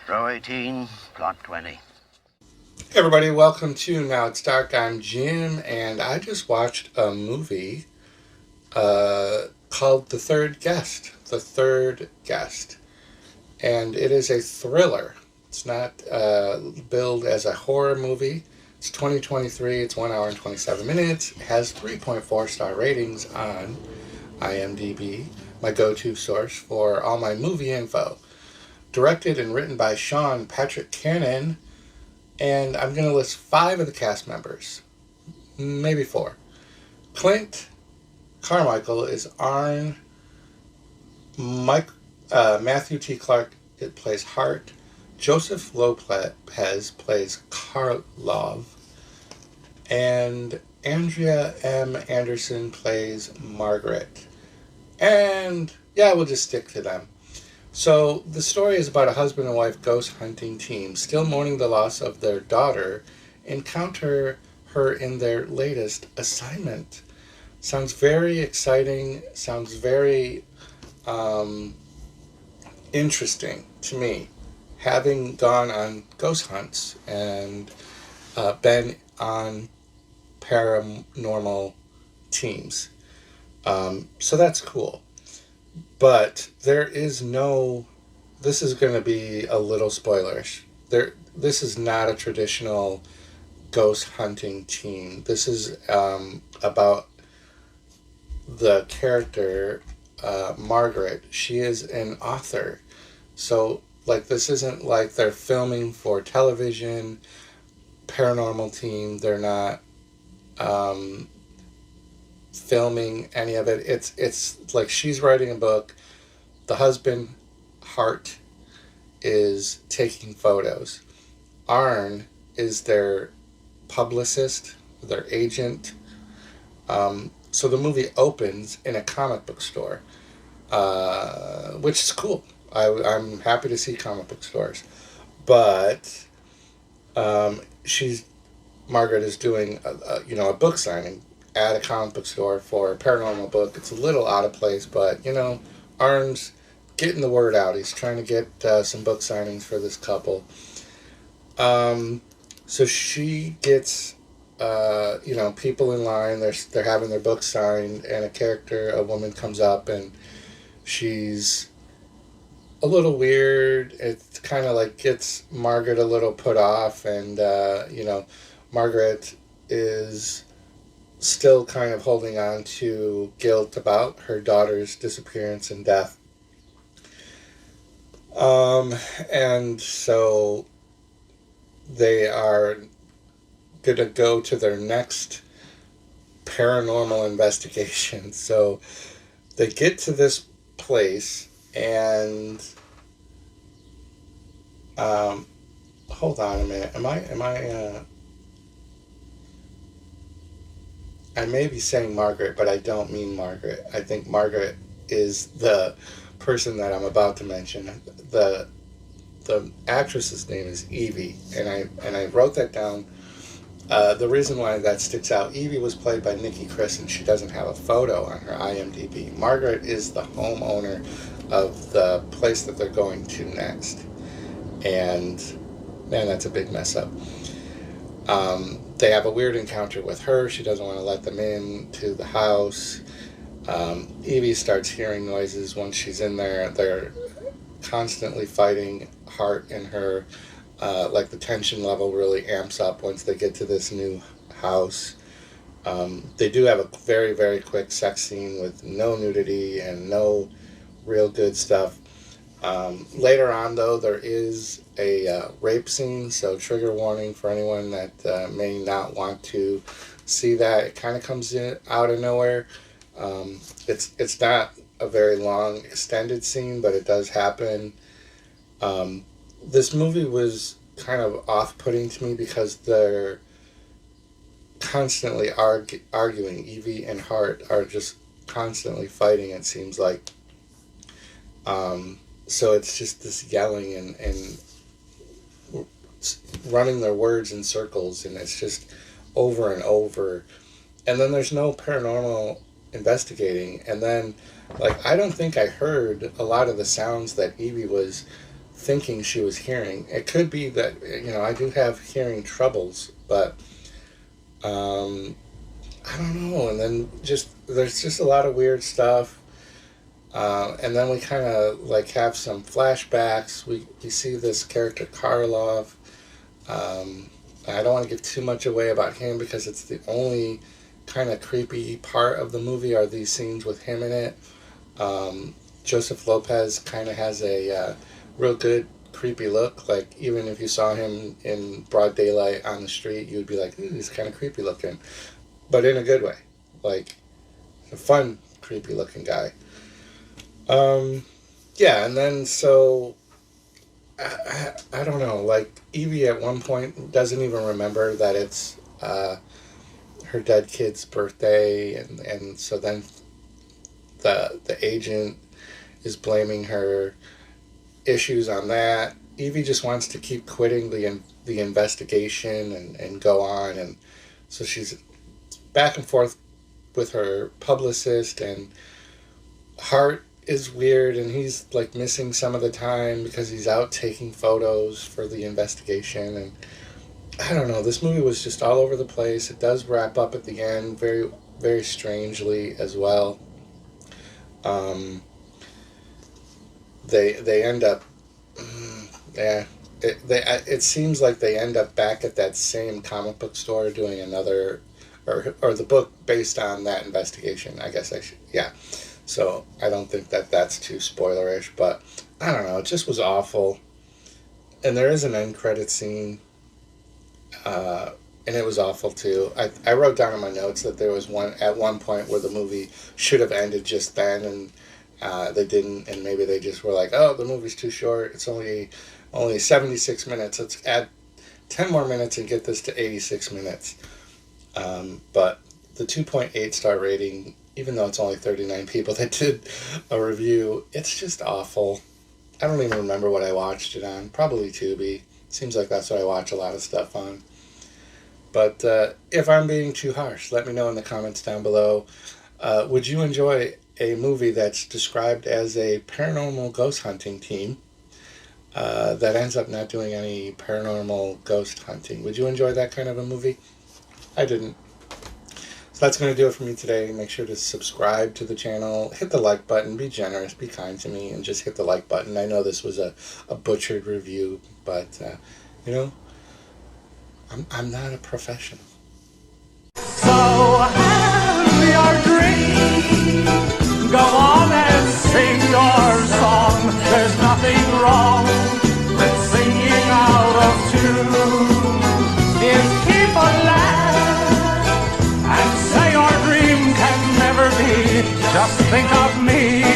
Row 18, plot 20. Hey everybody, welcome to Now It's Dark. I'm Jim, and I just watched a movie called The Third Guest. The Third Guest. And it is a thriller. It's not billed as a horror movie. It's 2023, it's 1 hour and 27 minutes. It has 3.4 star ratings on IMDb, my go-to source for all my movie info. Directed and written by Sean Patrick Cannon, and I'm going to list 5 of the cast members, maybe 4. Clint Carmichael is Arn. Matthew T. Clark plays Hart. Joseph Lopez plays Karlov. And Andrea M. Anderson plays Margaret. And yeah, we'll just stick to them. So the story is about a husband and wife ghost hunting team still mourning the loss of their daughter encounter her in their latest assignment. Sounds very exciting, sounds very interesting to me. Having gone on ghost hunts and been on paranormal teams. So that's cool. But there is no... This is going to be a little spoilerish. This is not a traditional ghost hunting team. This is about the character, Margaret. She is an author. So, this isn't like they're filming for television, paranormal team. They're not filming any of it. It's like she's writing a book. The husband, Hart, is taking photos. Arn is their publicist, their agent. So the movie opens in a comic book store, which is cool. I'm happy to see comic book stores. But Margaret is doing a book signing at a comic book store for a paranormal book. It's a little out of place, but Arn's getting the word out. He's trying to get some book signings for this couple. So she gets people in line. They're having their book signed, and a woman comes up, and she's a little weird. It kind of gets Margaret a little put off, and Margaret is still kind of holding on to guilt about her daughter's disappearance and death. And so they are going to go to their next paranormal investigation. So they get to this place, and hold on a minute. I may be saying Margaret, but I don't mean Margaret. I think Margaret is the person that I'm about to mention. The actress's name is Evie, and I wrote that down. The reason why that sticks out, Evie was played by Nikki Chris, and she doesn't have a photo on her IMDb. Margaret is the homeowner of the place that they're going to next. And man, that's a big mess up. They have a weird encounter with her. She doesn't want to let them in to the house. Evie starts hearing noises once she's in there. They're constantly fighting. Hart and her, the tension level really amps up once they get to this new house. They do have a very, very quick sex scene with no nudity and no real good stuff. Later on, though, there is a rape scene, so trigger warning for anyone that may not want to see that. It kind of comes out of nowhere. It's not a very long, extended scene, but it does happen. This movie was kind of off-putting to me because they're constantly arguing. Evie and Hart are just constantly fighting, it seems like. So it's just this yelling and running their words in circles, and it's just over and over. And then there's no paranormal investigating. And then, I don't think I heard a lot of the sounds that Evie was thinking she was hearing. It could be that, you know, I do have hearing troubles, but I don't know. And then there's just a lot of weird stuff. And then we kind of like have some flashbacks. We see this character Karloff. I don't want to give too much away about him because it's the only kind of creepy part of the movie are these scenes with him in it. Joseph Lopez kind of has a real good creepy look. Like even if you saw him in broad daylight on the street, you'd be like, ooh, he's kind of creepy looking, but in a good way. Like a fun, creepy looking guy. Yeah, and then so I don't know. Like Evie at one point doesn't even remember that it's her dead kid's birthday, and so then the agent is blaming her issues on that. Evie just wants to keep quitting the investigation and go on, and so she's back and forth with her publicist, and Hart is weird, and he's like missing some of the time because he's out taking photos for the investigation. And I don't know, this movie was just all over the place. It does wrap up at the end very, very strangely as well. They end up it seems like they end up back at that same comic book store doing another or the book based on that investigation, I guess I should, yeah. So I don't think that's too spoilerish, but I don't know. It just was awful. And there is an end credit scene, and it was awful too. I wrote down in my notes that there was one point where the movie should have ended just then, and they didn't. And maybe they just were like, "Oh, the movie's too short. It's only 76 minutes. Let's add 10 more minutes and get this to 86 minutes." But the 2.8 star rating, even though it's only 39 people that did a review, it's just awful. I don't even remember what I watched it on. Probably Tubi. Seems like that's what I watch a lot of stuff on. But if I'm being too harsh, let me know in the comments down below. Would you enjoy a movie that's described as a paranormal ghost hunting team that ends up not doing any paranormal ghost hunting? Would you enjoy that kind of a movie? I didn't. So that's going to do it for me today. Make sure to subscribe to the channel, hit the like button, be generous, be kind to me, and just hit the like button. I know this was a butchered review, but, you know, I'm not a professional. So have your dream, go on and sing your song. There's nothing wrong with singing out of tune. If people laugh and say your dream can never be, just think of me.